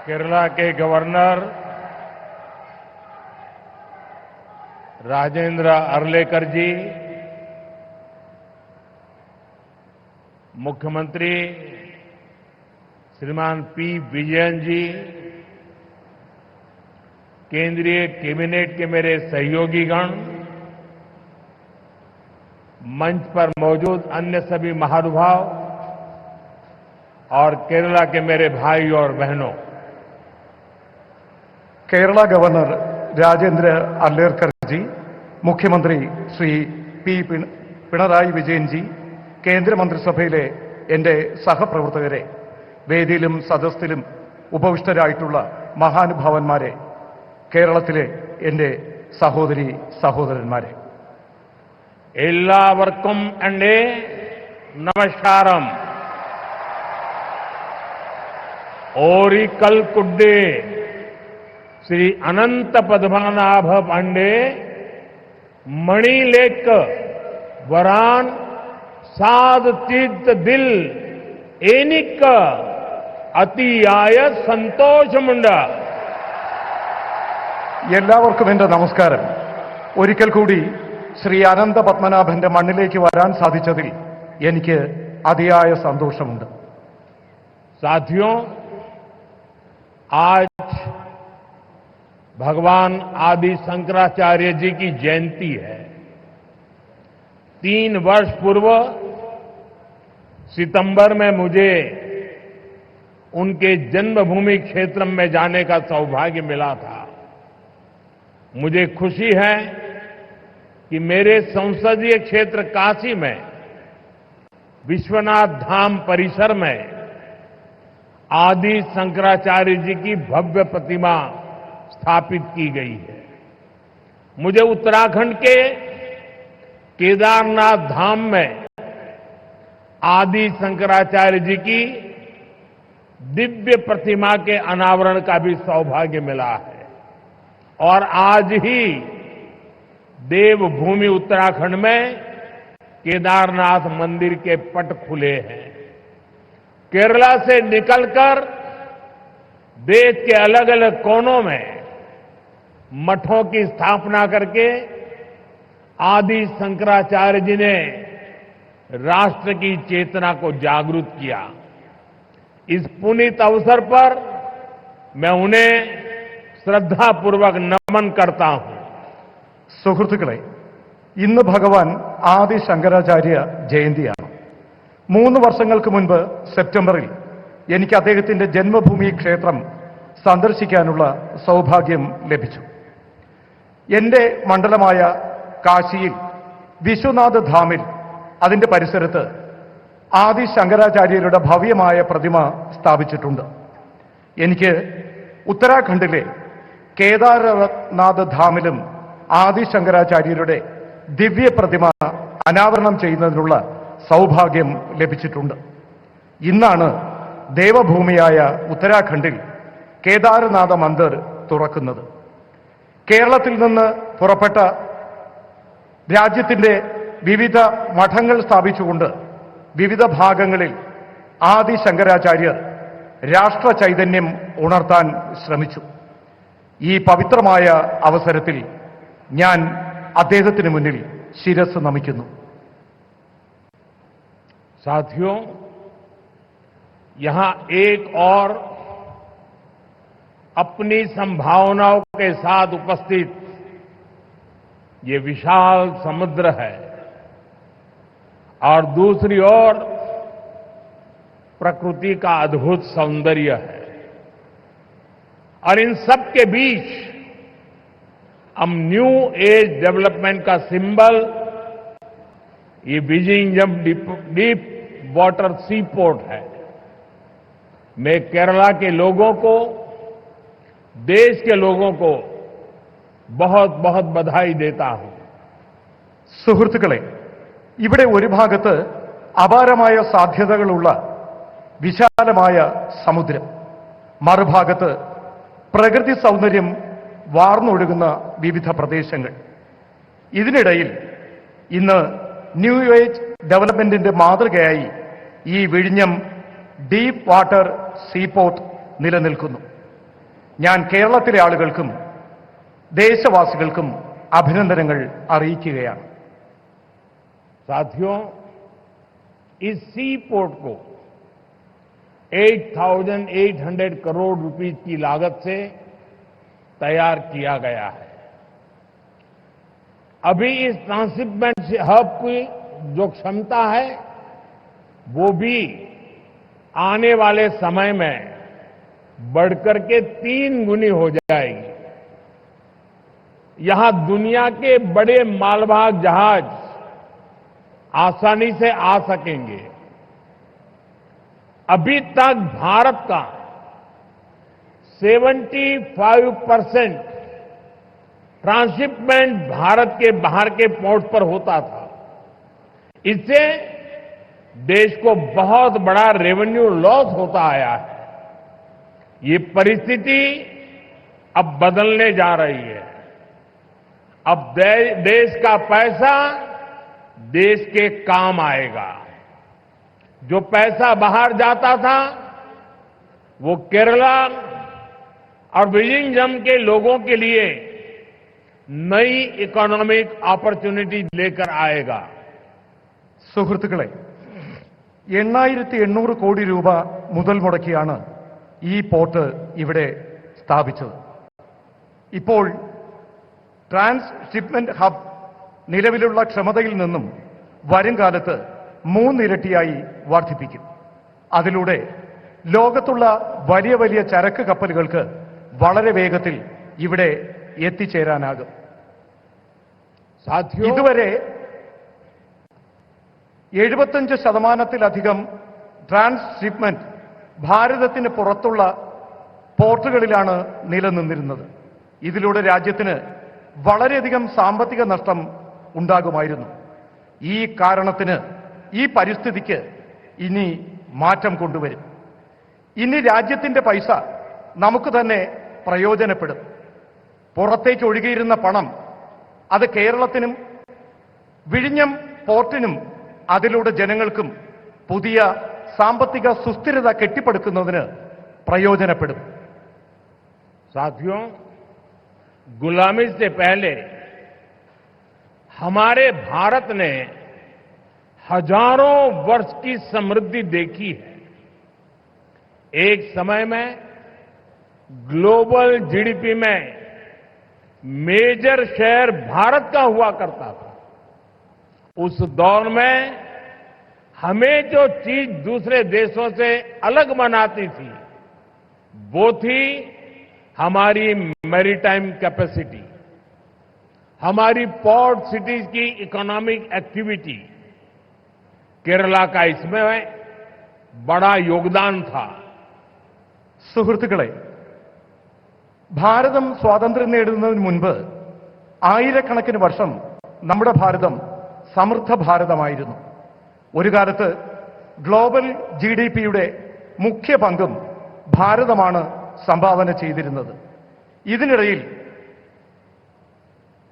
केरला के गवर्नर राजेंद्र अर्लेकर जी, मुख्यमंत्री श्रीमान पी विजयन जी, केंद्रीय कैबिनेट के मेरे सहयोगीगण, मंच पर मौजूद अन्य सभी महानुभाव और केरला के मेरे भाई और बहनों, केरला गवर्नर राजेंद्र अर्लेकर जी, मुख्यमंत्री श्री पी पिണറായി വിജയൻ ജി, കേന്ദ്രമന്ത്രിസഭയിലെ എന്റെ സഹപ്രവർത്തകരെ, വേദിയിലും സദസ്സിലും ഉപവിഷ്ടരായിട്ടുള്ള മഹാനുഭാവന്മാരെ, കേരളത്തിലെ എന്റെ സഹോദരി സഹോദരന്മാരെ, എല്ലാവർക്കും എന്റെ നമസ്കാരം. ओरिकल कुड्डे श्री अनंत पद्मनाभ पांडे मणिलेक वरान साध तीर्थ दिल एनिक अतियाय സന്തോഷമുണ്ട്. എല്ലാവർക്കും എന്റെ നമസ്കാരം. ഒരിക്കൽ കൂടി ശ്രീ അനന്ത പത്മനാഭന്റെ മണ്ണിലേക്ക് വരാൻ സാധിച്ചതിൽ എനിക്ക് അതിയായ സന്തോഷമുണ്ട്. साथियों, आज भगवान आदि शंकराचार्य जी की जयंती है. 3 वर्ष पूर्व सितंबर में मुझे उनके जन्मभूमि क्षेत्र में जाने का सौभाग्य मिला था. मुझे खुशी है कि मेरे संसदीय क्षेत्र काशी में विश्वनाथ धाम परिसर में आदि शंकराचार्य जी की भव्य प्रतिमा स्थापित की गई है. मुझे उत्तराखंड के केदारनाथ धाम में आदि शंकराचार्य जी की दिव्य प्रतिमा के अनावरण का भी सौभाग्य मिला है. और आज ही देवभूमि उत्तराखंड में केदारनाथ मंदिर के पट खुले हैं. केरला से निकलकर देश के अलग अलग कोनों में मठों की स्थापना करके आदि शंकराचार्य जी ने राष्ट्र की चेतना को जागृत किया. इस पुनीत अवसर पर मैं उन्हें श्रद्धापूर्वक नमन करता हूं. സുഹൃത്തുക്കളെ, ഇന്ന് ഭഗവാൻ ആദി ശങ്കരാചാര്യ ജയന്തിയാണ്. 3 വർഷങ്ങൾക്ക് മുൻപ് സെപ്റ്റംബറിൽ എനിക്ക് അദ്ദേഹത്തിന്റെ ജന്മഭൂമി ക്ഷേത്രം സന്ദർശിക്കാനുള്ള സൗഭാഗ്യം ലഭിച്ചു. എന്റെ മണ്ഡലമായ കാശിയിൽ വിശ്വനാഥ ധാമിൽ അതിന്റെ പരിസരത്ത് ആദി ശങ്കരാചാര്യരുടെ ഭവ്യമായ പ്രതിമ സ്ഥാപിച്ചിട്ടുണ്ട്. എനിക്ക് ഉത്തരാഖണ്ഡിലെ കേദാരനാഥ് ധാമിലും ആദി ശങ്കരാചാര്യരുടെ ദിവ്യ പ്രതിമ അനാവരണം ചെയ്യുന്നതിനുള്ള സൗഭാഗ്യം ലഭിച്ചിട്ടുണ്ട്. ഇന്നാണ് ദേവഭൂമിയായ ഉത്തരാഖണ്ഡിൽ കേദാരനാഥ മന്ദിർ തുറക്കുന്നത്. കേരളത്തിൽ നിന്ന് പുറപ്പെട്ട രാജ്യത്തിന്റെ വിവിധ മഠങ്ങൾ സ്ഥാപിച്ചുകൊണ്ട് വിവിധ ഭാഗങ്ങളിൽ ആദി ശങ്കരാചാര്യർ രാഷ്ട്ര ചൈതന്യം ഉണർത്താൻ ശ്രമിച്ചു. ഈ പവിത്രമായ അവസരത്തിൽ ഞാൻ അദ്ദേഹത്തിന് മുന്നിൽ ശിരസ് നമിക്കുന്നു. साथियों, यहां एक और अपनी संभावनाओं के साथ उपस्थित ये विशाल समुद्र है और दूसरी ओर प्रकृति का अद्भुत सौंदर्य है. और इन सब के बीच हम न्यू एज डेवलपमेंट का सिंबल ये विजिंगम डीप वाटर सी पोर्ट है. मैं केरला के लोगों को, देश के लोगों को बहुत बहुत बधाई देता हूं. സുഹൃത്തുക്കളെ, ഇവിടെ ഒരു ഭാഗത്ത് അപാരമായ സാധ്യതകളുള്ള വിശാലമായ സമുദ്രം, മറുഭാഗത്ത് പ്രകൃതി സൗന്ദര്യം വാർന്നൊഴുകുന്ന വിവിധ പ്രദേശങ്ങൾ. ഇതിനിടയിൽ ഇന്ന് ന്യൂ ഏജ് ഡെവലപ്മെന്റിന്റെ മാതൃകയായി ഈ വിഴിഞ്ഞം ഡീപ്പ് വാട്ടർ സീപോർട്ട് നിലനിൽക്കുന്നു. ഞാൻ കേരളത്തിലെ ആളുകൾക്കും ദേശവാസികൾക്കും അഭിനന്ദനങ്ങൾ അറിയിക്കുകയാണ്. साथियों, इस सी पोर्ट को 8,800 करोड़ रुपीस की लागत से तैयार किया गया है. अभी इस ट्रांसशिपमेंट हब की जो क्षमता है वो भी आने वाले समय में बढ़कर के 3 गुनी हो जाएगी. यहां दुनिया के बड़े मालवाहक जहाज आसानी से आ सकेंगे. अभी तक भारत का 75% ट्रांसशिपमेंट भारत के बाहर के पोर्ट पर होता था. इससे देश को बहुत बड़ा रेवेन्यू लॉस होता आया है. ये परिस्थिति अब बदलने जा रही है. अब देश का पैसा देश के काम आएगा. जो पैसा बाहर जाता था वो केरला और विजिंगम के लोगों के लिए नई इकोनॉमिक अपॉर्चुनिटी लेकर आएगा. സുഹൃത്തുക്കളെ, 8,800 കോടി രൂപ മുതൽ മുടക്കിയാണ് ഈ പോർട്ട് ഇവിടെ സ്ഥാപിച്ചത്. ഇപ്പോൾ ട്രാൻസ്ഷിപ്മെന്റ് ഹബ് നിലവിലുള്ള ക്ഷമതയിൽ നിന്നും വരും കാലത്ത് 3 ഇരട്ടിയായി വർദ്ധിപ്പിക്കും. അതിലൂടെ ലോകത്തുള്ള വലിയ വലിയ ചരക്ക് കപ്പലുകൾക്ക് വളരെ വേഗത്തിൽ ഇവിടെ എത്തിച്ചേരാനാകും. ഇതുവരെ 75%-ലധികം ട്രാൻസ്ഷിപ്മെന്റ് ഭാരതത്തിന് പുറത്തുള്ള പോർട്ടുകളിലാണ് നിലനിന്നിരുന്നത്. ഇതിലൂടെ രാജ്യത്തിന് വളരെയധികം സാമ്പത്തിക നഷ്ടം ഉണ്ടാകുമായിരുന്നു. ഈ കാരണത്തിന്, ഈ പരിസ്ഥിതിക്ക് ഇനി മാറ്റം കൊണ്ടുവരും. ഇനി രാജ്യത്തിന്റെ പൈസ നമുക്ക് തന്നെ പ്രയോജനപ്പെടും. പുറത്തേക്ക് ഒഴുകിയിരുന്ന പണം അത് കേരളത്തിനും വിഴിഞ്ഞം പോർട്ടിനും അതിലൂടെ ജനങ്ങൾക്കും പുതിയ സാമ്പത്തിക സുസ്ഥിരത കെട്ടിപ്പടുക്കുന്നതിന് പ്രയോജനപ്പെടും. साथियों, गुलामी से पहले हमारे भारत ने हजारों वर्ष की समृद्धि देखी है. एक समय में ग्लोबल जीडीपी में मेजर शेयर भारत का हुआ करता था. उस दौर में हमें जो चीज दूसरे देशों से अलग बनाती थी वो थी हमारी मैरीटाइम कैपेसिटी, हमारी पोर्ट सिटीज की इकोनॉमिक एक्टिविटी. केरला का इसमें बड़ा योगदान था. സുഹൃത്തുക്കളെ, ഭാരതം സ്വാതന്ത്ര്യം നേടുന്നതിന് മുൻപ് ആയിരക്കണക്കിന് വർഷം നമ്മുടെ ഭാരതം സമൃദ്ധ ഭാരതമായിരുന്നു. ഒരു കാലത്ത് ഗ്ലോബൽ GDP-യുടെ മുഖ്യ പങ്കും ഭാരതമാണ് സംഭാവന ചെയ്തിരുന്നത്. ഇതിനിടയിൽ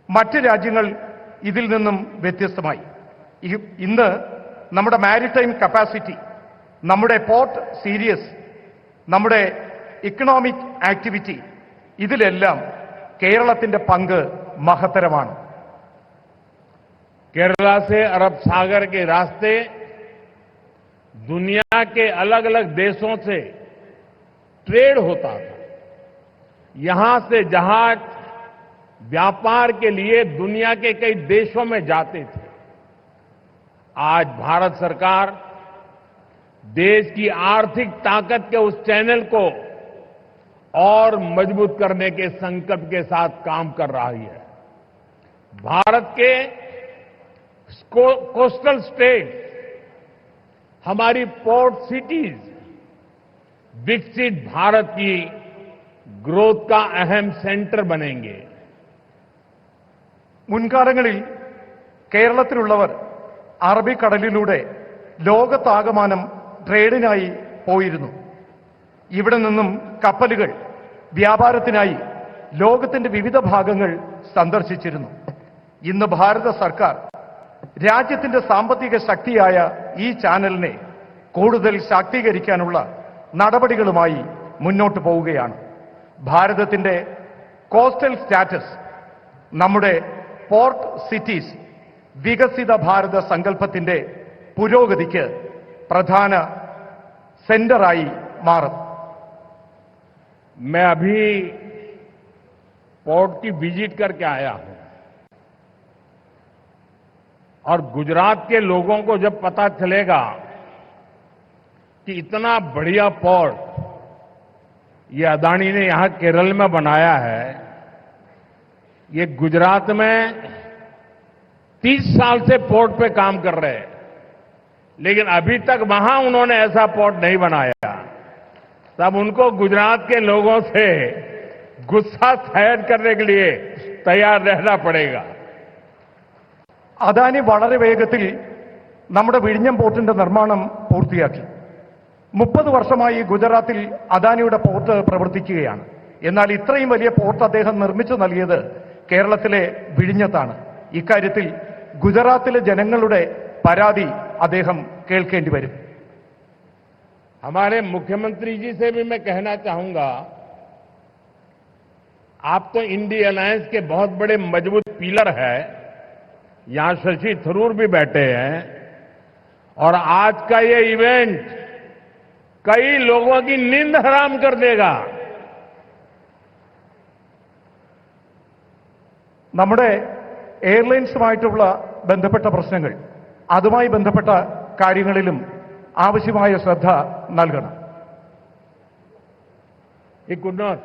മറ്റ് രാജ്യങ്ങൾ ഇതിൽ നിന്നും വ്യത്യസ്തമായി. ഇന്ന് നമ്മുടെ മാരിടൈം കപ്പാസിറ്റി, നമ്മുടെ പോർട്ട് സീരീസ്, നമ്മുടെ ഇക്കണോമിക് ആക്ടിവിറ്റി, ഇതിലെല്ലാം കേരളത്തിന്റെ പങ്ക് മഹത്തരമാണ്. केरला से अरब सागर के रास्ते दुनिया के अलग अलग देशों से ट्रेड होता था. यहां से जहाज व्यापार के लिए दुनिया के कई देशों में जाते थे. आज भारत सरकार देश की आर्थिक ताकत के उस चैनल को और मजबूत करने के संकल्प के साथ काम कर रही है. भारत के कोस्टल स्टेट, हमारी पोर्ट सिटीज विकसित भारत की ग्रोथ का अहम सेंटर बनेंगे. മുൻകാലങ്ങളിൽ കേരളത്തിലുള്ളവർ അറബിക്കടലിലൂടെ ലോകത്താകമാനം ട്രേഡിനായി പോയിരുന്നു. ഇവിടെ നിന്നും കപ്പലുകൾ വ്യാപാരത്തിനായി ലോകത്തിന്റെ വിവിധ ഭാഗങ്ങൾ സന്ദർശിച്ചിരുന്നു. ഇന്ന് ഭാരത സർക്കാർ രാജ്യത്തിന്റെ സാമ്പത്തിക ശക്തിയായ ഈ ചാനലിനെ കൂടുതൽ ശാക്തീകരിക്കാനുള്ള നടപടികളുമായി മുന്നോട്ട് പോവുകയാണ്. ഭാരതത്തിന്റെ കോസ്റ്റൽ സ്റ്റാറ്റസ് നമ്മുടെ പോർട്ട് സിറ്റീസ് വികസിത ഭാരത സങ്കല്പത്തിന്റെ പുരോഗതിക്ക് പ്രധാന സെന്ററായി മാറും. मैं अभी पोर्ट की विजिट करके आया हूं और गुजरात के लोगों को जब पता चलेगा कि इतना बढ़िया पोर्ट ये अदानी ने यहां केरल में बनाया है, ये गुजरात में 30 साल से पोर्ट पे काम कर रहे हैं, लेकिन अभी तक वहां उन्होंने ऐसा पोर्ट नहीं बनाया, तब उनको गुजरात के लोगों से गुस्सा सहन करने के लिए तैयार रहना पड़ेगा. അദാനി വളരെ വേഗത്തിൽ നമ്മുടെ വിഴിഞ്ഞം പോർട്ടിന്റെ നിർമ്മാണം പൂർത്തിയാക്കി. 30 വർഷമായി ഗുജറാത്തിൽ അദാനിയുടെ പോർട്ട് പ്രവർത്തിക്കുകയാണ്. എന്നാൽ ഇത്രയും വലിയ പോർട്ട് അദ്ദേഹം നിർമ്മിച്ചു നൽകിയത് കേരളത്തിലെ വിഴിഞ്ഞത്താണ്. ഇക്കാര്യത്തിൽ ഗുജറാത്തിലെ ജനങ്ങളുടെ പരാതി അദ്ദേഹം കേൾക്കേണ്ടി വരും. हमारे मुख्यमंत्री जी से भी मैं कहना चाहूंगा, आप तो इंडिया अलायंस के बहुत बड़े मजबूत पिलर है, यहां शशि थरूर भी बैठे हैं, और आज का ये इवेंट कई लोगों की नींद हराम कर देगा. നമ്മുടെ എയർലൈൻസുമായിട്ടുള്ള ബന്ധപ്പെട്ട പ്രശ്നങ്ങൾ, അതുമായി ബന്ധപ്പെട്ട കാര്യങ്ങളിലും ആവശ്യമായ ശ്രദ്ധ നൽകണം. He could not.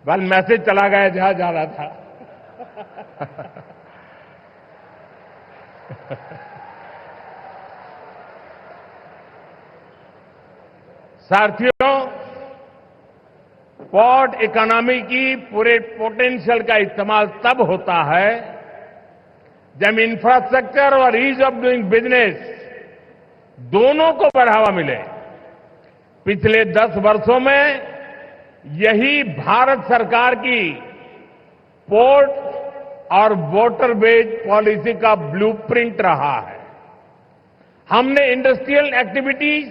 Well message चला गया जहां जा रहा था. साथियों, पोर्ट इकोनॉमी की पूरे पोटेंशियल का इस्तेमाल तब होता है जब इंफ्रास्ट्रक्चर और ईज ऑफ डूइंग बिजनेस दोनों को बढ़ावा मिले. पिछले 10 वर्षों में यही भारत सरकार की पोर्ट और वाटरवेज पॉलिसी का ब्लूप्रिंट रहा है. हमने इंडस्ट्रियल एक्टिविटीज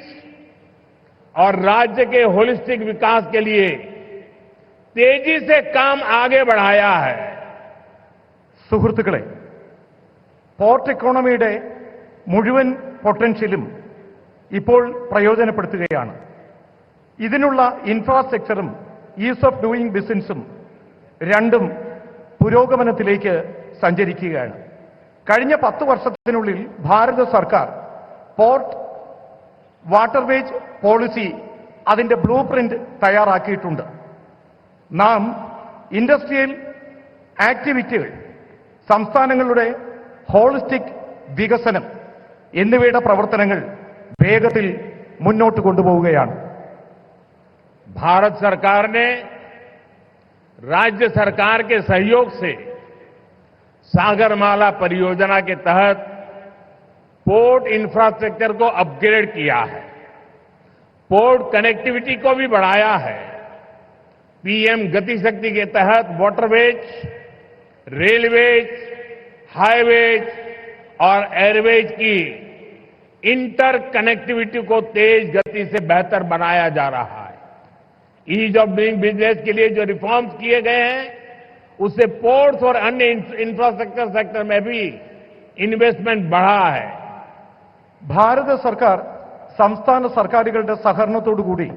और राज्य के होलिस्टिक विकास के लिए तेजी से काम आगे बढ़ाया है. സുഹൃത്തുക്കളെ, പോർട്ട് ഇക്കോണമിയുടെ മുഴുവൻ പൊട്ടൻഷ്യലും ഇപ്പോൾ പ്രയോജനപ്പെടുത്തുകയാണ്. ഇതിനുള്ള ഇൻഫ്രാസ്ട്രക്ചറും ഈസ് ഓഫ് ഡൂയിങ് ബിസിനസും രണ്ടും പുരോഗമനത്തിലേക്ക് സഞ്ചരിക്കുകയാണ്. കഴിഞ്ഞ 10 വർഷത്തിനുള്ളിൽ ഭാരത സർക്കാർ പോർട്ട് വാട്ടർവേജ് പോളിസി അതിന്റെ ബ്ലൂ പ്രിന്റ് തയ്യാറാക്കിയിട്ടുണ്ട്. നാം ഇൻഡസ്ട്രിയൽ ആക്ടിവിറ്റികൾ, സംസ്ഥാനങ്ങളുടെ ഹോളിസ്റ്റിക് വികസനം എന്നിവയുടെ പ്രവർത്തനങ്ങൾ വേഗത്തിൽ മുന്നോട്ട് കൊണ്ടുപോവുകയാണ്. भारत सरकार ने राज्य सरकार के सहयोग से सागरमाला परियोजना के तहत पोर्ट इंफ्रास्ट्रक्चर को अपग्रेड किया है, पोर्ट कनेक्टिविटी को भी बढ़ाया है. पीएम गति शक्ति के तहत वाटरवेज, रेलवेज, हाईवेज और एयरवेज की इंटर कनेक्टिविटी को तेज गति से बेहतर बनाया जा रहा है. ईज ऑफ डूइंग बिजनेस के लिए जो रिफॉर्म्स किए गए हैं, उससे पोर्ट्स और अन्य इंफ्रास्ट्रक्चर सेक्टर में भी इन्वेस्टमेंट बढ़ा है. ഭാരത സർക്കാർ സംസ്ഥാന സർക്കാരുകളുടെ സഹകരണത്തോടുകൂടി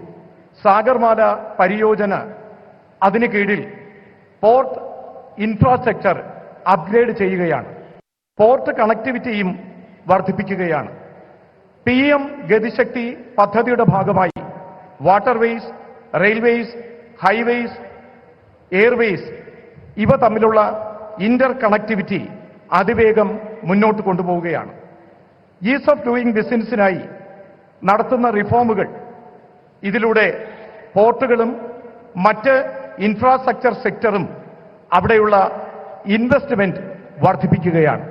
സാഗർമാല പരിയോജന അതിന് കീഴിൽ പോർട്ട് ഇൻഫ്രാസ്ട്രക്ചർ അപ്ഗ്രേഡ് ചെയ്യുകയാണ്. പോർട്ട് കണക്ടിവിറ്റിയും വർദ്ധിപ്പിക്കുകയാണ്. PM ഗതിശക്തി പദ്ധതിയുടെ ഭാഗമായി വാട്ടർവേസ്, റെയിൽവേസ്, ഹൈവേസ്, എയർവേസ് ഇവ തമ്മിലുള്ള ഇന്റർ കണക്ടിവിറ്റി അതിവേഗം മുന്നോട്ട് കൊണ്ടുപോവുകയാണ്. ഈസ് ഓഫ് ഡൂയിങ് ബിസിനസിനായി നടത്തുന്ന റിഫോമുകൾ ഇതിലൂടെ പോർട്ടുകളും മറ്റ് ഇൻഫ്രാസ്ട്രക്ചർ സെക്ടറും അവിടെയുള്ള ഇൻവെസ്റ്റ്മെന്റ് വർദ്ധിപ്പിക്കുകയാണ്.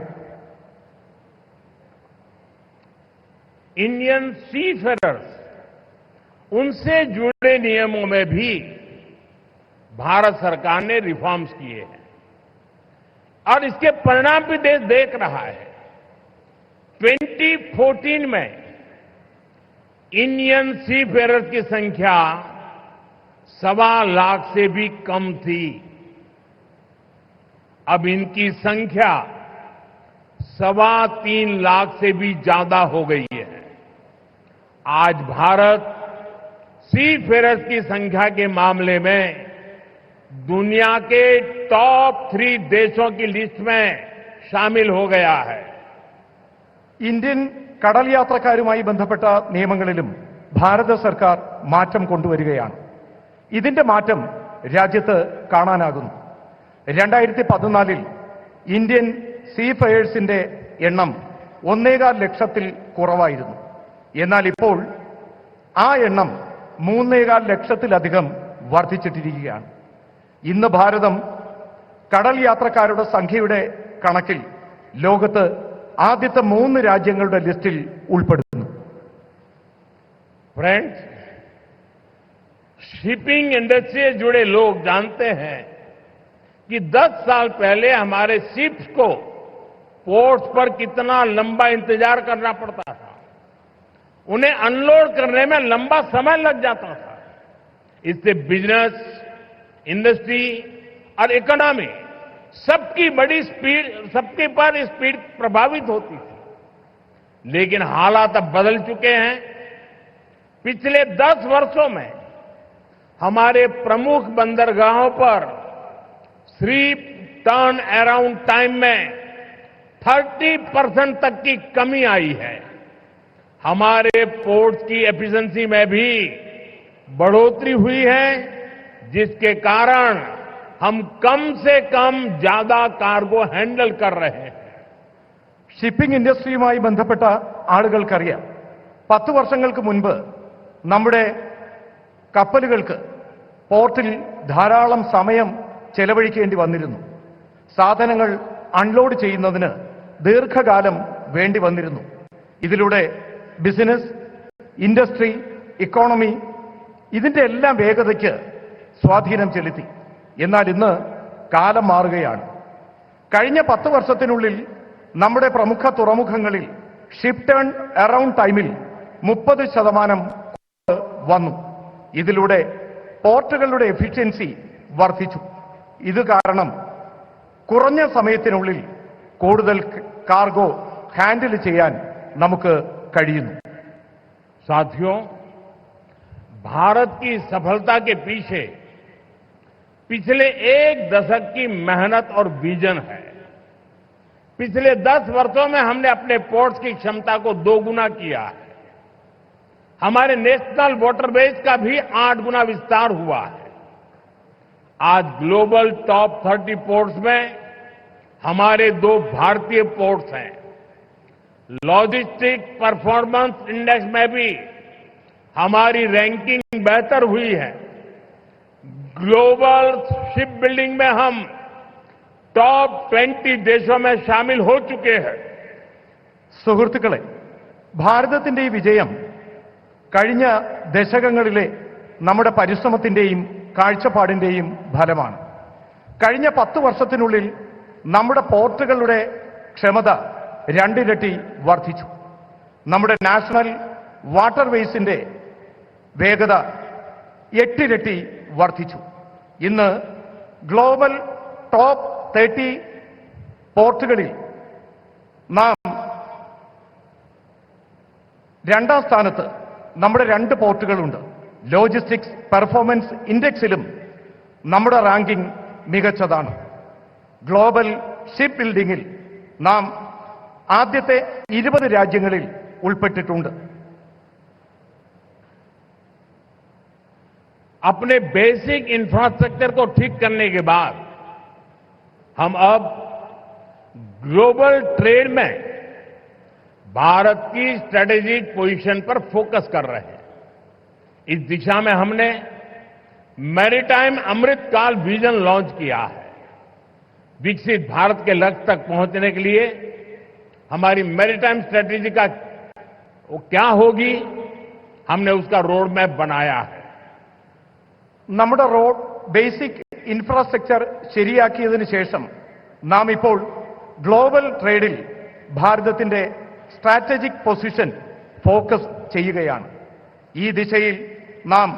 इंडियन सीफेरर्स, उनसे जुड़े नियमों में भी भारत सरकार ने रिफॉर्म्स किए हैं और इसके परिणाम भी देश देख रहा है. 2014 में इंडियन सी फेयरर्स की संख्या 1.25 लाख से भी कम थी। अब इनकी संख्या 3.25 लाख से भी ज्यादा हो गई है। आज भारत सी फेयरर्स की संख्या के मामले में दुनिया के टॉप 3 देशों की लिस्ट में शामिल हो गया है। ഇന്ത്യൻ കടൽ യാത്രക്കാരുമായി ബന്ധപ്പെട്ട നിയമങ്ങളിലും ഭാരത സർക്കാർ മാറ്റം കൊണ്ടുവരികയാണ്. ഇതിന്റെ മാറ്റം രാജ്യത്ത് കാണാനാകുന്നു. 2014 ഇന്ത്യൻ സീ ഫെയേഴ്സിന്റെ എണ്ണം 1.25 ലക്ഷത്തിൽ കുറവായിരുന്നു. എന്നാൽ ഇപ്പോൾ ആ എണ്ണം 3.25 ലക്ഷത്തിലധികം വർദ്ധിച്ചിട്ടിരിക്കുകയാണ്. ഇന്ന് ഭാരതം കടൽ യാത്രക്കാരുടെ സംഖ്യയുടെ കണക്കിൽ ലോകത്ത് ആദ്യത്തെ 3 രാജ്യങ്ങളുടെ ലിസ്റ്റിൽ ഉൾപ്പെടുന്നു. फ्रेंड्स, शिपिंग इंडस्ट्री से जुड़े लोग जानते हैं कि 10 साल पहले हमारे शिप्स को पोर्ट्स पर कितना लंबा इंतजार करना पड़ता था। उन्हें अनलोड करने में लंबा समय लग जाता था। इससे बिजनेस, इंडस्ट्री और इकोनॉमी सबकी पर स्पीड प्रभावित होती थी। लेकिन हालात अब बदल चुके हैं। पिछले 10 वर्षों में हमारे प्रमुख बंदरगाहों पर शिप टर्न अराउंड टाइम में 30% तक की कमी आई है। हमारे पोर्ट्स की एफिशिएंसी में भी बढ़ोतरी हुई है, जिसके कारण हम कम से कम ज्यादा कार्गो हैंडल कर रहे हैं. ഷിപ്പിംഗ് ഇൻഡസ്ട്രിയുമായി ബന്ധപ്പെട്ട ആളുകൾക്കറിയാം, 10 വർഷങ്ങൾക്ക് മുൻപ് നമ്മുടെ കപ്പലുകൾക്ക് പോർട്ടിൽ ധാരാളം സമയം ചെലവഴിക്കേണ്ടി വന്നിരുന്നു. സാധനങ്ങൾ അൺലോഡ് ചെയ്യുന്നതിന് ദീർഘകാലം വേണ്ടി വന്നിരുന്നു. ഇതിലൂടെ ബിസിനസ്, ഇൻഡസ്ട്രി, ഇക്കോണമി ഇതിന്റെ എല്ലാം വേഗതയ്ക്ക് സ്വാധീനം ചെലുത്തി. എന്നാൽ ഇന്ന് കാലം മാറുകയാണ്. കഴിഞ്ഞ 10 വർഷത്തിനുള്ളിൽ നമ്മുടെ പ്രമുഖ തുറമുഖങ്ങളിൽ ഷിപ്പ് ടേൺ അറൌണ്ട് ടൈമിൽ 30% വന്നു. ഇതിലൂടെ പോർട്ടുകളുടെ എഫിഷ്യൻസി വർദ്ധിച്ചു. ഇത് കാരണം കുറഞ്ഞ സമയത്തിനുള്ളിൽ കൂടുതൽ കാർഗോ ഹാൻഡിൽ ചെയ്യാൻ നമുക്ക് കഴിയുന്നു. साथियों, भारत की सफलता के पीछे पिछले 1 दशक की मेहनत और विजन है. पिछले 10 वर्षों में हमने अपने पोर्ट्स की क्षमता को 2 गुना किया है. हमारे नेशनल वाटरवेज का भी 8 गुना विस्तार हुआ है. आज ग्लोबल टॉप 30 पोर्ट्स में हमारे 2 भारतीय पोर्ट्स हैं. लॉजिस्टिक परफॉर्मेंस इंडेक्स में भी हमारी रैंकिंग बेहतर हुई है. ग्लोबल शिप बिल्डिंग में हम टॉप 20 देशों में शामिल हो चुके हैं. സുഹൃത്തുക്കളെ, ഭാരതത്തിന്റെ ഈ വിജയം കഴിഞ്ഞ ദശകങ്ങളിലെ നമ്മുടെ പരിശ്രമത്തിന്റെയും കാഴ്ചപ്പാടിന്റെയും ഫലമാണ്. കഴിഞ്ഞ 10 വർഷത്തിനുള്ളിൽ നമ്മുടെ പോർട്ടുകളുടെ ക്ഷമത 2 ഇരട്ടി വർദ്ധിച്ചു. നമ്മുടെ നാഷണൽ വാട്ടർവേസിന്റെ വേഗത 8 ഇരട്ടി വർദ്ധിച്ചു. ഇന്ന് ഗ്ലോബൽ ടോപ്പ് 30 പോർട്ടുകളിൽ നാം 2ാം സ്ഥാനത്ത് നമ്മുടെ 2 പോർട്ടുകളുണ്ട്. ലോജിസ്റ്റിക്സ് പെർഫോമൻസ് ഇൻഡെക്സിലും നമ്മുടെ റാങ്കിംഗ് മികച്ചതാണ്. ഗ്ലോബൽ ഷിപ്പ് ബിൽഡിംഗിൽ നാം ആദ്യത്തെ 20 രാജ്യങ്ങളിൽ ഉൾപ്പെട്ടിട്ടുണ്ട്. अपने बेसिक इंफ्रास्ट्रक्चर को ठीक करने के बाद हम अब ग्लोबल ट्रेड में भारत की स्ट्रेटेजिक पोजीशन पर फोकस कर रहे हैं. इस दिशा में हमने मैरीटाइम अमृतकाल विजन लॉन्च किया है. विकसित भारत के लक्ष्य तक पहुंचने के लिए हमारी मैरीटाइम स्ट्रेटेजी का वो क्या होगी, हमने उसका रोड मैप बनाया है. നമ്മുടെ റോഡ് ബേസിക് ഇൻഫ്രാസ്ട്രക്ചർ ശരിയാക്കിയതിനു ശേഷം നാം ഇപ്പോൾ ഗ്ലോബൽ ട്രേഡിൽ ഭാരതത്തിന്റെ സ്ട്രാറ്റജിക് പൊസിഷൻ ഫോക്കസ് ചെയ്യുകയാണ്. ഈ ദിശയിൽ നാം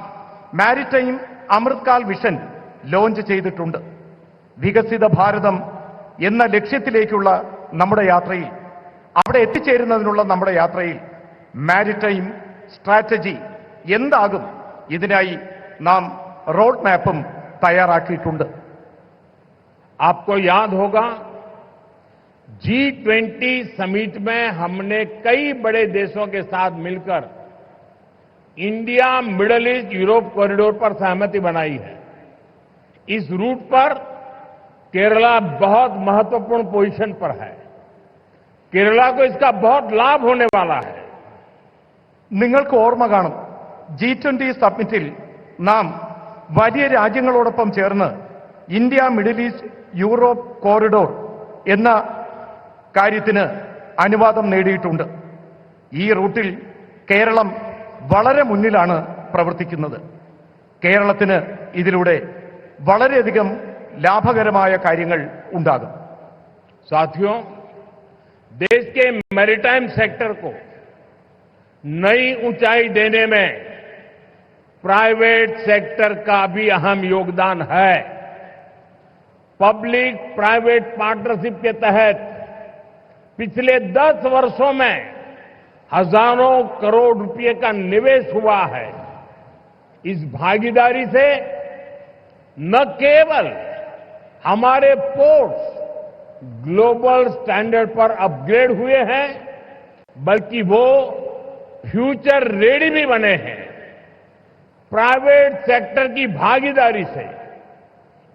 മാരിടൈം അമൃത്കാൽ വിഷൻ ലോഞ്ച് ചെയ്തിട്ടുണ്ട്. വികസിത ഭാരതം എന്ന ലക്ഷ്യത്തിലേക്കുള്ള നമ്മുടെ യാത്രയിൽ, അവിടെ എത്തിച്ചേരുന്നതിനുള്ള നമ്മുടെ യാത്രയിൽ മാരിടൈം സ്ട്രാറ്റജി എന്താകും, ഇതിനായി നാം റോഡ് മാപ്പും തയ്യാറാക്കിയിട്ടുണ്ട്. आपको याद होगा G20 समिट में हमने कई बड़े देशों के साथ मिलकर India middle east Europe corridor पर सहमति बनाई है. इस रूट पर केरला बहुत महत्वपूर्ण पोजीशन पर है. केरला को इसका बहुत लाभ होने वाला है. നിങ്ങൾക്ക് ഓർമ്മ കാണും, G20 സബ്മിറ്റിൽ നാം വലിയ രാജ്യങ്ങളോടൊപ്പം ചേർന്ന് India middle east Europe corridor എന്ന കാര്യത്തിന് അനുവാദം നേടിയിട്ടുണ്ട്. ഈ റൂട്ടിൽ കേരളം വളരെ മുന്നിലാണ് പ്രവർത്തിക്കുന്നത്. കേരളത്തിന് ഇതിലൂടെ വളരെയധികം ലാഭകരമായ കാര്യങ്ങൾ ഉണ്ടാകും. साथियों, देश के मैरीटाइम सेक्टर को नई ऊंचाई देने में प्राइवेट सेक्टर का भी अहम योगदान है. पब्लिक प्राइवेट पार्टनरशिप के तहत पिछले 10 वर्षों में हजारों करोड़ रुपए का निवेश हुआ है. इस भागीदारी से न केवल हमारे पोर्ट्स ग्लोबल स्टैंडर्ड पर अपग्रेड हुए हैं, बल्कि वो फ्यूचर रेडी भी बने हैं. प्राइवेट सेक्टर की भागीदारी से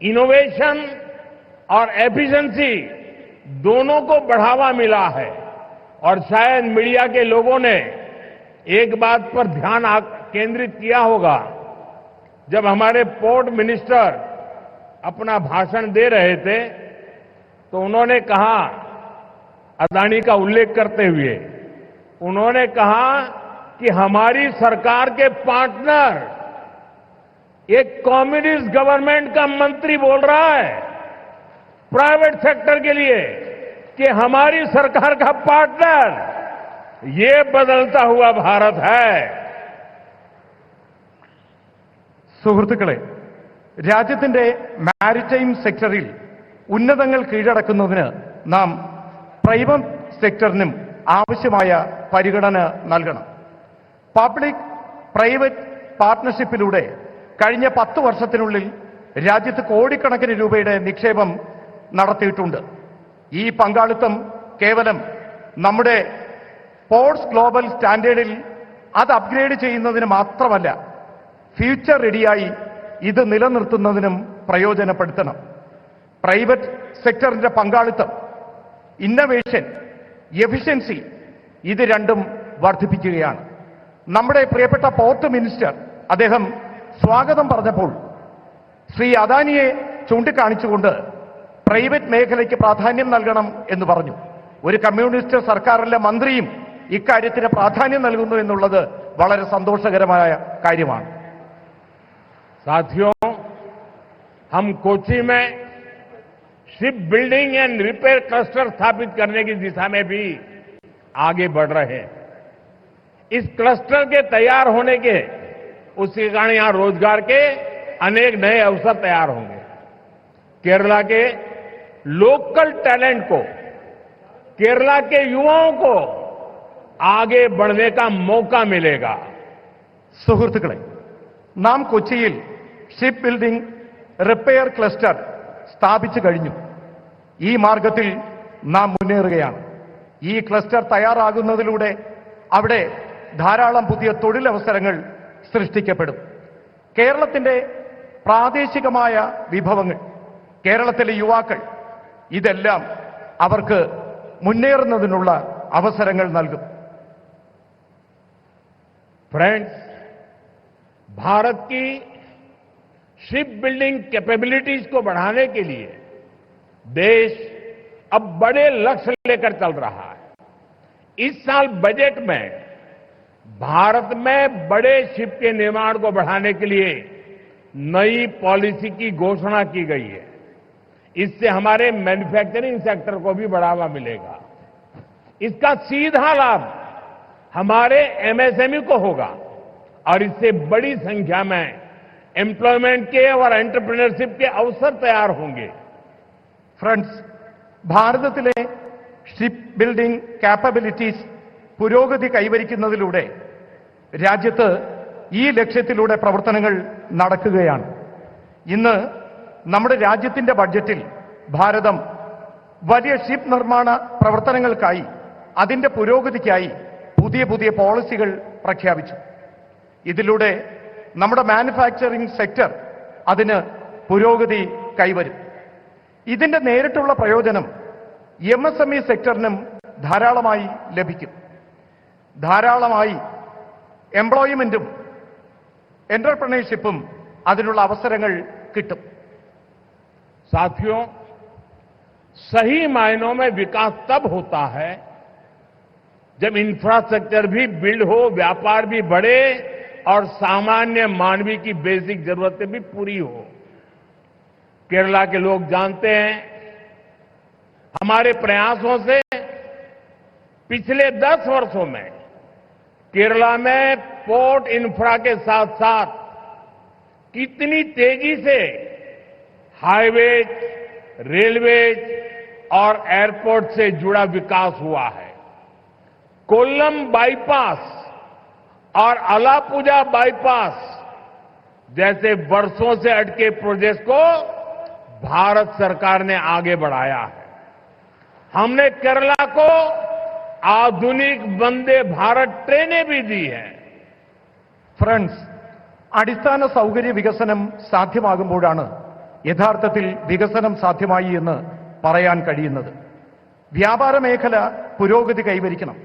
इनोवेशन और एफिशिएंसी दोनों को बढ़ावा मिला है. और शायद मीडिया के लोगों ने एक बात पर ध्यान केंद्रित किया होगा, जब हमारे पोर्ट मिनिस्टर अपना भाषण दे रहे थे तो उन्होंने कहा, अदानी का उल्लेख करते हुए उन्होंने कहा कि हमारी सरकार के पार्टनर एक कम्युनिस्ट गवर्नमेंट का मंत्री बोल रहा है प्राइवेट सेक्टर के लिए कि हमारी सरकार का पार्टनर ये बदलता हुआ भारत है. സുഹൃത്തുക്കളെ, രാജ്യത്തിന്റെ മാരിടൈം സെക്ടറിൽ ഉന്നതങ്ങൾ കീഴടക്കുന്നതിന് നാം പ്രൈവറ്റ് സെക്ടറിനും ആവശ്യമായ പരിഗണന നൽകണം. പബ്ലിക് പ്രൈവറ്റ് പാർട്ട്ണർഷിപ്പിലൂടെ കഴിഞ്ഞ 10 വർഷത്തിനുള്ളിൽ രാജ്യത്ത് കോടിക്കണക്കിന് രൂപയുടെ നിക്ഷേപം നടത്തിയിട്ടുണ്ട്. ഈ പങ്കാളിത്തം കേവലം നമ്മുടെ പോർട്സ് ഗ്ലോബൽ സ്റ്റാൻഡേർഡിൽ അത് അപ്ഗ്രേഡ് ചെയ്യുന്നതിന് മാത്രമല്ല, ഫ്യൂച്ചർ റെഡിയായി ഇത് നിലനിർത്തുന്നതിനും പ്രയോജനപ്പെടുത്തണം. പ്രൈവറ്റ് സെക്ടറിന്റെ പങ്കാളിത്തം, ഇന്നവേഷൻ, എഫിഷ്യൻസി ഇത് രണ്ടും വർദ്ധിപ്പിക്കുകയാണ്. നമ്മുടെ പ്രിയപ്പെട്ട പോർട്ട് മിനിസ്റ്റർ അദ്ദേഹം സ്വാഗതം പറഞ്ഞപ്പോൾ ശ്രീ അദാനിയെ ചൂണ്ടിക്കാണിച്ചുകൊണ്ട് പ്രൈവറ്റ് മേഖലയ്ക്ക് പ്രാധാന്യം നൽകണം എന്ന് പറഞ്ഞു. ഒരു കമ്മ്യൂണിസ്റ്റ് സർക്കാരിലെ മന്ത്രിയും ഇക്കാര്യത്തിന് പ്രാധാന്യം നൽകുന്നു എന്നുള്ളത് വളരെ സന്തോഷകരമായ കാര്യമാണ്. साथियों, हम कोची में ship building and repair cluster स्थापित करने की दिशा में भी आगे बढ़ रहे हैं. इस क्लस्टर के तैयार होने के उसके कारण यहां रोजगार के अनेक नए अवसर तैयार होंगे. केरला के लोकल टैलेंट को, केरला के युवाओं को आगे बढ़ने का मौका मिलेगा. സുഹൃത്തുക്കളെ, നാം കൊച്ചിയിൽ ഷിപ്പ് ബിൽഡിംഗ് റിപ്പയർ ക്ലസ്റ്റർ സ്ഥാപിച്ചു കഴിഞ്ഞു. ഈ മാർഗത്തിൽ നാം മുന്നേറുകയാണ്. ഈ ക്ലസ്റ്റർ തയ്യാറാകുന്നതിലൂടെ അവിടെ ധാരാളം പുതിയ തൊഴിലവസരങ്ങൾ സൃഷ്ടിക്കപ്പെടും. കേരളത്തിന്റെ പ്രാദേശികമായ വിഭവങ്ങൾ, കേരളത്തിലെ യുവാക്കൾ, ഇതെല്ലാം അവർക്ക് മുന്നേറുന്നതിനുള്ള അവസരങ്ങൾ നൽകും. फ्रेंड्स, भारत की शिप बिल्डिंग कैपेबिलिटीज को बढ़ाने के लिए देश अब बड़े लक्ष्य लेकर चल रहा है. इस साल बजट में भारत में बड़े शिप के निर्माण को बढ़ाने के लिए नई पॉलिसी की घोषणा की गई है. इससे हमारे मैन्युफैक्चरिंग सेक्टर को भी बढ़ावा मिलेगा. इसका सीधा लाभ हमारे एमएसएमई को होगा और इससे बड़ी संख्या में एम्प्लॉयमेंट के और एंटरप्रेन्योरशिप के अवसर तैयार होंगे। ഫ്രണ്ട്സ്, ഭാരതത്തിലെ ഷിപ്പ് ബിൽഡിംഗ് കാപ്പബിലിറ്റീസ് പുരോഗതി കൈവരിക്കുന്നതിലൂടെ രാജ്യത്ത് ഈ ലക്ഷ്യത്തിലൂടെ പ്രവർത്തനങ്ങൾ നടക്കുകയാണ്. ഇന്ന് നമ്മുടെ രാജ്യത്തിന്റെ ബഡ്ജറ്റിൽ ഭാരതം വലിയ ഷിപ്പ് നിർമ്മാണ പ്രവർത്തനങ്ങൾക്കായി അതിന്റെ പുരോഗതിക്കായി പുതിയ പുതിയ പോളിസികൾ പ്രഖ്യാപിച്ചു. ഇതിലൂടെ നമ്മുടെ മാനുഫാക്ചറിംഗ് സെക്ടർ അതിന് പുരോഗതി കൈവരും. ഇതിന്റെ നേരിട്ടുള്ള പ്രയോജനം എംഎസ്എംഇ സെക്ടറിനും ധാരാളമായി ലഭിക്കും. ധാരാളമായി എംപ്ലോയ്മെന്റും എന്റർപ്രണർഷിപ്പും അതിനുള്ള അവസരങ്ങൾ കിട്ടും. साथियों, सही मायनों में विकास तब होता है जब इंफ्रास्ट्रक्चर भी बिल्ड हो, व्यापार भी बढ़े और सामान्य मानवीय की बेसिक जरूरतें भी पूरी हो। केरला के लोग जानते हैं, हमारे प्रयासों से पिछले 10 वर्षों में केरला में पोर्ट इंफ्रा के साथ साथ कितनी तेजी से हाईवेज, रेलवेज और एयरपोर्ट से जुड़ा विकास हुआ है। कोल्लम बाईपास और अलापुजा बाईपास जैसे वर्षों से अटके प्रोजेक्ट को भारत सरकार ने आगे बढ़ाया है। हमने केरला को आधुनिक वंदे भारत ट्रेनें भी दी हैं। ഫ്രണ്ട്സ്, അടിസ്ഥാന സൗകര്യ വികസനം സാധ്യമാകുമ്പോഴാണ് യഥാർത്ഥത്തിൽ വികസനം സാധ്യമായി എന്ന് പറയാൻ കഴിയുന്നത്. വ്യാപാര മേഖല പുരോഗതി കൈവരിക്കണം.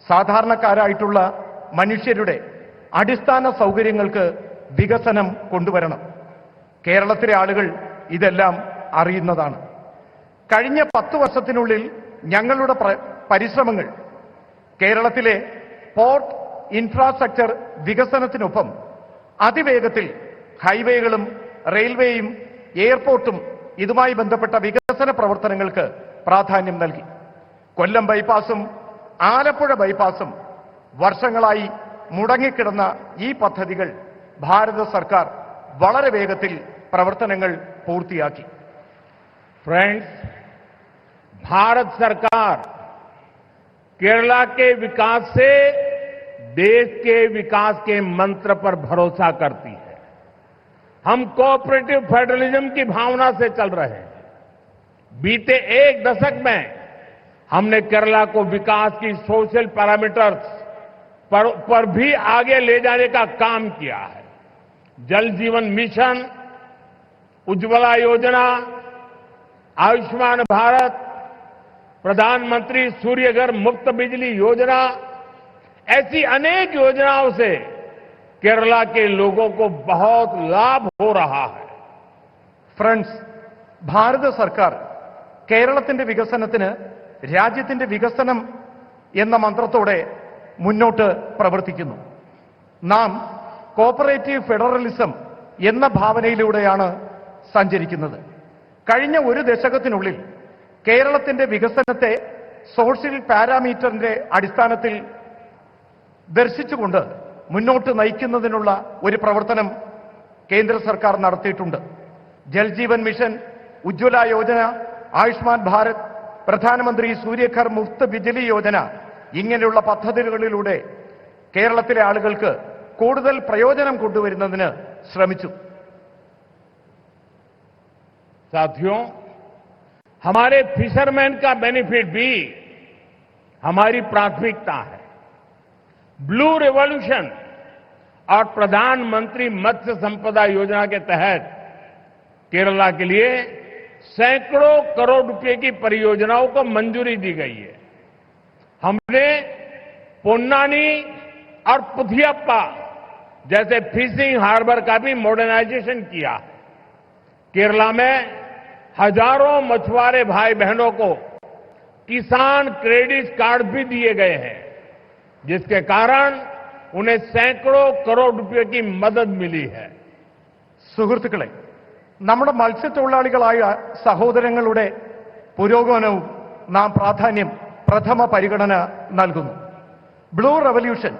സാധാരണക്കാരായിട്ടുള്ള മനുഷ്യരുടെ അടിസ്ഥാന സൗകര്യങ്ങൾക്ക് വികസനം കൊണ്ടുവരണം. കേരളത്തിലെ ആളുകൾ ഇതെല്ലാം അറിയുന്നതാണ്. കഴിഞ്ഞ 10 വർഷത്തിനുള്ളിൽ ഞങ്ങളുടെ പരിശ്രമങ്ങൾ കേരളത്തിലെ പോർട്ട് ഇൻഫ്രാസ്ട്രക്ചർ വികസനത്തിനൊപ്പം അതിവേഗത്തിൽ ഹൈവേകളും റെയിൽവേയും എയർപോർട്ടും ഇതുമായി ബന്ധപ്പെട്ട വികസന പ്രവർത്തനങ്ങൾക്ക് പ്രാധാന്യം നൽകി. കൊല്ലം ബൈപ്പാസും ആലപ്പുഴ ബൈപ്പാസും വർഷങ്ങളായി മുടങ്ങിക്കിടന്ന ഈ പദ്ധതികൾ ഭാരത സർക്കാർ വളരെ വേഗത്തിൽ പ്രവർത്തനങ്ങൾ പൂർത്തിയാക്കി. फ्रेंड्स, भारत सरकार केरला के विकास से देश के विकास के मंत्र पर भरोसा करती है। हम कोऑपरेटिव फेडरलिज्म की भावना से चल रहे हैं। बीते 1 दशक में हमने केरला को विकास की सोशल पैरामीटर्स पर भी आगे ले जाने का काम किया है। जल जीवन मिशन, उज्ज्वला योजना, आयुष्मान भारत, प्रधानमंत्री सूर्यघर मुफ्त बिजली योजना, ऐसी अनेक योजनाओं से केरला के लोगों को बहुत लाभ हो रहा है. ഫ്രണ്ട്സ്, ഭാരത സർക്കാർ കേരളത്തിന്റെ വികസനത്തിന് രാജ്യത്തിന്റെ വികസനം എന്ന മന്ത്രത്തോടെ മുന്നോട്ട് പ്രവർത്തിക്കുന്നു. നാം കോപ്പറേറ്റീവ് ഫെഡറലിസം എന്ന ഭാവനയിലൂടെയാണ് സഞ്ചരിക്കുന്നത്. കഴിഞ്ഞ 1 ദശകത്തിനുള്ളിൽ കേരളത്തിന്റെ വികസനത്തെ സോഷ്യൽ പാരാമീറ്ററിന്റെ അടിസ്ഥാനത്തിൽ ദർശിച്ചുകൊണ്ട് മുന്നോട്ട് നയിക്കുന്നതിനുള്ള ഒരു പ്രവർത്തനം കേന്ദ്ര സർക്കാർ നടത്തിയിട്ടുണ്ട്. ജൽജീവൻ മിഷൻ, ഉജ്ജ്വല യോജന, ആയുഷ്മാൻ ഭാരത്, പ്രധാനമന്ത്രി സൂര്യഘർ മുഫ്ത് ബിജ്ലി യോജന ഇങ്ങനെയുള്ള പദ്ധതികളിലൂടെ കേരളത്തിലെ ആളുകൾക്ക് കൂടുതൽ പ്രയോജനം കൊണ്ടുവരുന്നതിന് ശ്രമിച്ചു. साथियों, हमारे फिशरमैन का बेनिफिट भी हमारी प्राथमिकता है। ब्लू रिवॉल्यूशन और प्रधानमंत्री मत्स्य संपदा योजना के तहत केरला के लिए सैकड़ों करोड़ रुपए की परियोजनाओं को मंजूरी दी गई है। हमने पोन्नानी और पुथियप्पा जैसे फिशिंग हार्बर का भी मॉडर्नाइजेशन किया है। केरला में हजारों मछुआरे भाई बहनों को किसान क्रेडिट कार्ड भी दिए गए हैं, जिसके कारण उन्हें सैकड़ों करोड़ रुपए की मदद मिली है. സുഹൃത്തുക്കളെ, നമ്മുടെ മത്സ്യത്തൊഴിലാളികളായ സഹോദരങ്ങളുടെ പുരോഗമനവും നാം പ്രാധാന്യം പ്രഥമ പരിഗണന നൽകുന്നു. ബ്ലൂ റവല്യൂഷൻ,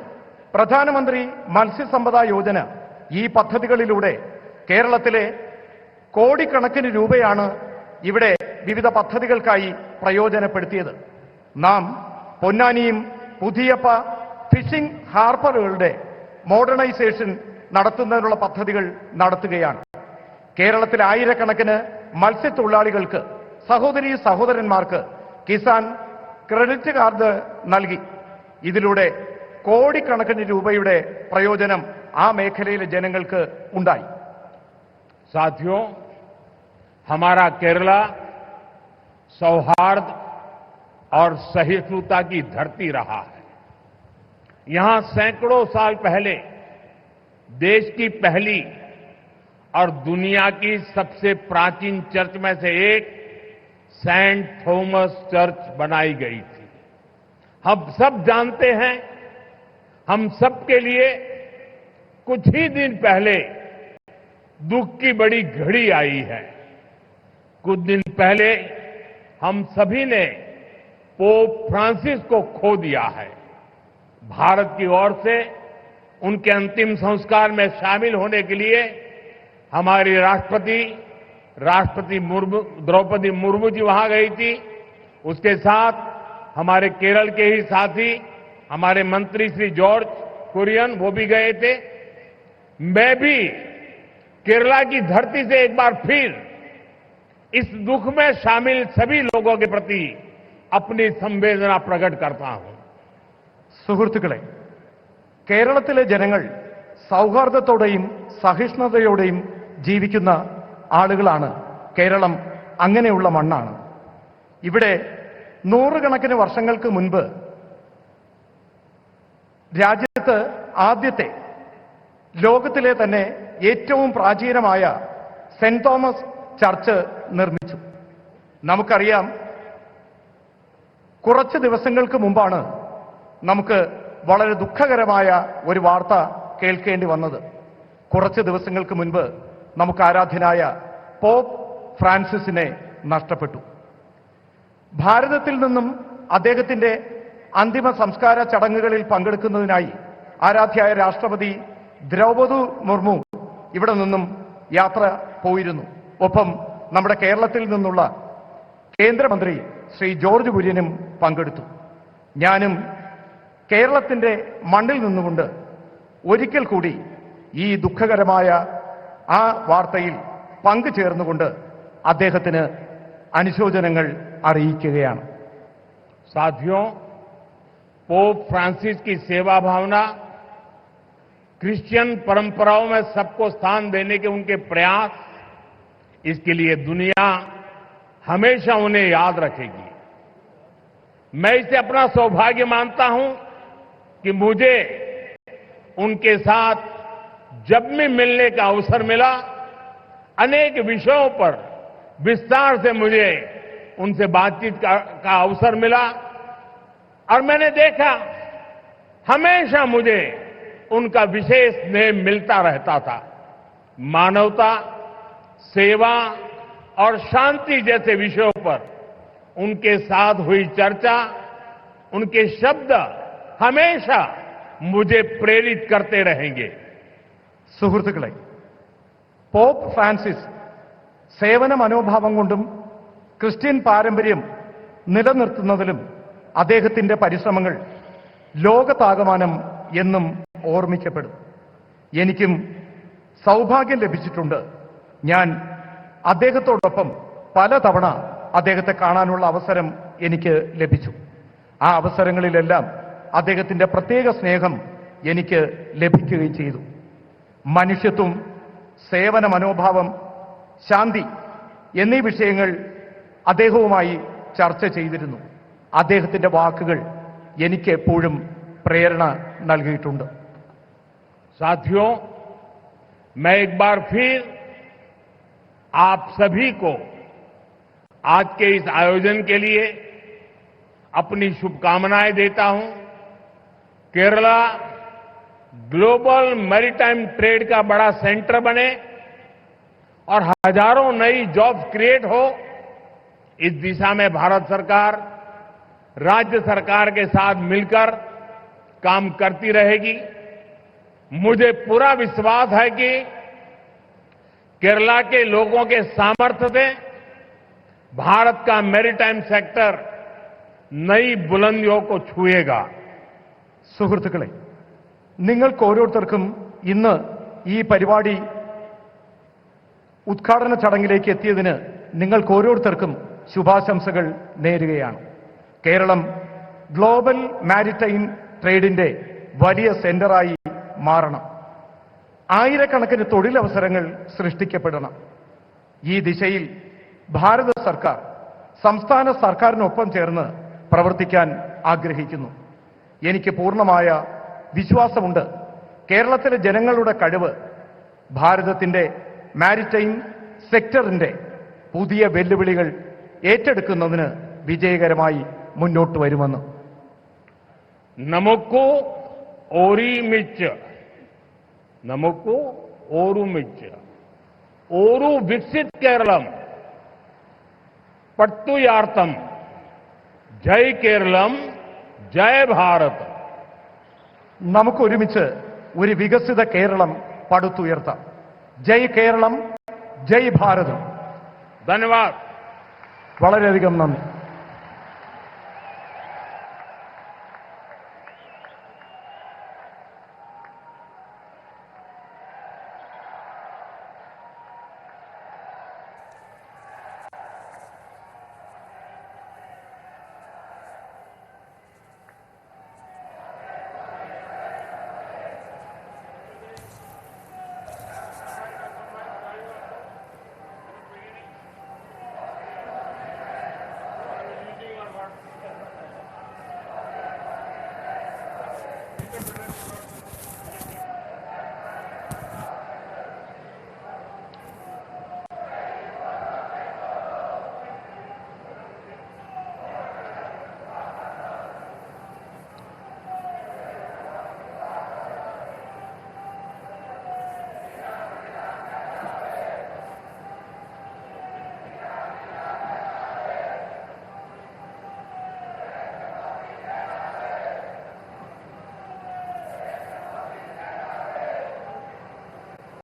പ്രധാനമന്ത്രി മത്സ്യസമ്പദ യോജന, ഈ പദ്ധതികളിലൂടെ കേരളത്തിലെ കോടിക്കണക്കിന് രൂപയാണ് ഇവിടെ വിവിധ പദ്ധതികൾക്കായി പ്രയോജനപ്പെടുത്തിയത്. നാം പൊന്നാനിയും പുതിയപ്പ ഫിഷിംഗ് ഹാർബറുകളുടെ മോഡേണൈസേഷൻ നടത്തുന്നതിനുള്ള പദ്ധതികൾ നടത്തുകയാണ്. കേരളത്തിലെ ആയിരക്കണക്കിന് മത്സ്യത്തൊഴിലാളികൾക്ക്, സഹോദരീ സഹോദരന്മാർക്ക് കിസാൻ ക്രെഡിറ്റ് കാർഡ് നൽകി. ഇതിലൂടെ കോടിക്കണക്കിന് രൂപയുടെ പ്രയോജനം ആ മേഖലയിലെ ജനങ്ങൾക്ക് ഉണ്ടായി. साथियों, हमारा केरला सौहार्द और सहिष्णुता की धरती रहा है। यहां सैकड़ों साल पहले देश की पहली और दुनिया की सबसे प्राचीन चर्च में से एक सेंट थॉमस चर्च बनाई गई थी। हम सब जानते हैं, हम सबके लिए कुछ ही दिन पहले दुख की बड़ी घड़ी आई है। कुछ दिन पहले हम सभी ने पोप फ्रांसिस को खो दिया है। भारत की ओर से उनके अंतिम संस्कार में शामिल होने के लिए हमारी राष्ट्रपति द्रौपदी मुर्मू जी वहां गई थी। उसके साथ हमारे केरल के ही साथी हमारे मंत्री श्री जॉर्ज कुरियन वो भी गए थे। मैं भी केरला की धरती से एक बार फिर इस दुख में शामिल सभी लोगों के प्रति अपनी संवेदना प्रकट करता हूं। സുഹൃത്തുക്കളെ, കേരളത്തിലെ ജനങ്ങൾ സൗഹാർദ്ദത്തോടെയും സഹിഷ്ണുതയോടെയും ജീവിക്കുന്ന ആളുകളാണ്. കേരളം അങ്ങനെയുള്ള മണ്ണാണ്. ഇവിടെ നൂറുകണക്കിന് വർഷങ്ങൾക്ക് മുൻപ് രാജ്യത്ത് ആദ്യത്തെ, ലോകത്തിലെ തന്നെ ഏറ്റവും പ്രാചീനമായ സെന്റ് തോമസ് ചർച്ച് നിർമ്മിച്ചു. നമുക്കറിയാം, കുറച്ച് ദിവസങ്ങൾക്ക് മുമ്പാണ് നമുക്ക് വളരെ ദുഃഖകരമായ ഒരു വാർത്ത കേൾക്കേണ്ടി വന്നത്. കുറച്ച് ദിവസങ്ങൾക്ക് മുൻപ് നമുക്ക് ആരാധ്യനായ പോപ്പ് ഫ്രാൻസിസിനെ നഷ്ടപ്പെട്ടു. ഭാരതത്തിൽ നിന്നും അദ്ദേഹത്തിന്റെ അന്തിമ സംസ്കാര ചടങ്ങുകളിൽ പങ്കെടുക്കുന്നതിനായി ആരാധ്യായ രാഷ്ട്രപതി ദ്രൗപദി മുർമു ഇവിടെ നിന്നും യാത്ര പോയിരുന്നു. ഒപ്പം നമ്മുടെ കേരളത്തിൽ നിന്നുള്ള കേന്ദ്രമന്ത്രി ശ്രീ ജോർജ് കുര്യനും പങ്കെടുത്തു. ഞാനും കേരളത്തിന്റെ മണ്ണിൽ നിന്നുകൊണ്ട് ഒരിക്കൽ കൂടി ഈ ദുഃഖകരമായ ആ വാർത്തയിൽ പങ്കുചേർന്നുകൊണ്ട് അദ്ദേഹത്തിന് അനുശോചനങ്ങൾ അറിയിക്കുകയാണ്. साथियों, पोप फ्रांसिस की सेवा भावना, क्रिश्चियन परंपराओं में सबको स्थान देने के उनके प्रयास, इसके लिए दुनिया हमेशा उन्हें याद रखेगी। मैं इसे अपना सौभाग्य मानता हूं कि मुझे उनके साथ जब भी मिलने का अवसर मिला, अनेक विषयों पर विस्तार से मुझे उनसे बातचीत का अवसर मिला और मैंने देखा हमेशा मुझे उनका विशेष स्नेह मिलता रहता था। मानवता, सेवा और शांति जैसे विषयों पर उनके साथ हुई चर्चा, उनके शब्द हमेशा मुझे प्रेरित करते रहेंगे. സുഹൃത്തുക്കളെ, പോപ്പ് ഫ്രാൻസിസ് സേവന മനോഭാവം കൊണ്ടും ക്രിസ്ത്യൻ പാരമ്പര്യം നിലനിർത്തുന്നതിലും അദ്ദേഹത്തിന്റെ പരിശ്രമങ്ങൾ ലോകത്താകമാനം എന്നും ഓർമ്മിക്കപ്പെടും. എനിക്കും സൗഭാഗ്യം ലഭിച്ചിട്ടുണ്ട്. ഞാൻ അദ്ദേഹത്തോടൊപ്പം പലതവണ അദ്ദേഹത്തെ കാണാനുള്ള അവസരം എനിക്ക് ലഭിച്ചു. ആ അവസരങ്ങളിലെല്ലാം അദ്ദേഹത്തിന്റെ പ്രത്യേക സ്നേഹം എനിക്ക് ലഭിക്കുകയും ചെയ്തു. മനുഷ്യത്വം, സേവന മനോഭാവം, ശാന്തി എന്നീ വിഷയങ്ങൾ അദ്ദേഹവുമായി ചർച്ച ചെയ്തിരുന്നു. അദ്ദേഹത്തിന്റെ വാക്കുകൾ എനിക്ക് എപ്പോഴും പ്രേരണ നൽകിയിട്ടുണ്ട്. साथियों, मैं एक बार फिर आप सभी को आज के इस आयोजन के लिए अपनी शुभकामनाएं देता हूं। केरला ग्लोबल मैरीटाइम ट्रेड का बड़ा सेंटर बने और हजारों नई जॉब्स क्रिएट हो, इस दिशा में भारत सरकार राज्य सरकार के साथ मिलकर काम करती रहेगी। मुझे पूरा विश्वास है कि केरला के लोगों के सामर्थ्य से भारत का मैरीटाइम सेक्टर नई बुलंदियों को छुएगा। സുഹൃത്തുക്കളെ, നിങ്ങൾക്ക് ഓരോരുത്തർക്കും ഇന്ന് ഈ പരിപാടി ഉദ്ഘാടന ചടങ്ങിലേക്ക് എത്തിയതിന് നിങ്ങൾക്ക് ഓരോരുത്തർക്കും ശുഭാശംസകൾ നേരുകയാണ്. കേരളം ഗ്ലോബൽ മാരിടൈം ട്രേഡിന്റെ വലിയ സെന്ററായി മാറണം. ആയിരക്കണക്കിന് തൊഴിലവസരങ്ങൾ സൃഷ്ടിക്കപ്പെടണം. ഈ ദിശയിൽ ഭാരത സർക്കാർ സംസ്ഥാന സർക്കാരിനൊപ്പം ചേർന്ന് പ്രവർത്തിക്കാൻ ആഗ്രഹിക്കുന്നു. എനിക്ക് പൂർണ്ണമായ വിശ്വാസമുണ്ട് കേരളത്തിലെ ജനങ്ങളുടെ കഴിവ് ഭാരതത്തിന്റെ മാരിടൈം സെക്ടറിന്റെ പുതിയ വെല്ലുവിളികൾ ഏറ്റെടുക്കുന്നതിന് വിജയകരമായി മുന്നോട്ട് വരുമെന്ന്. നമുക്ക് ഓരുമിച്ച് ഒരു വികസിത് കേരളം പടുത്തുയർത്താം. ജയ് കേരളം, ജയ് ഭാരത്. നമുക്കൊരുമിച്ച് ഒരു വികസിത കേരളം പടുത്തുയർത്താം. ജയ് കേരളം, ജയ് ഭാരത്. ധന്യവാദ്. വളരെയധികം നന്ദി.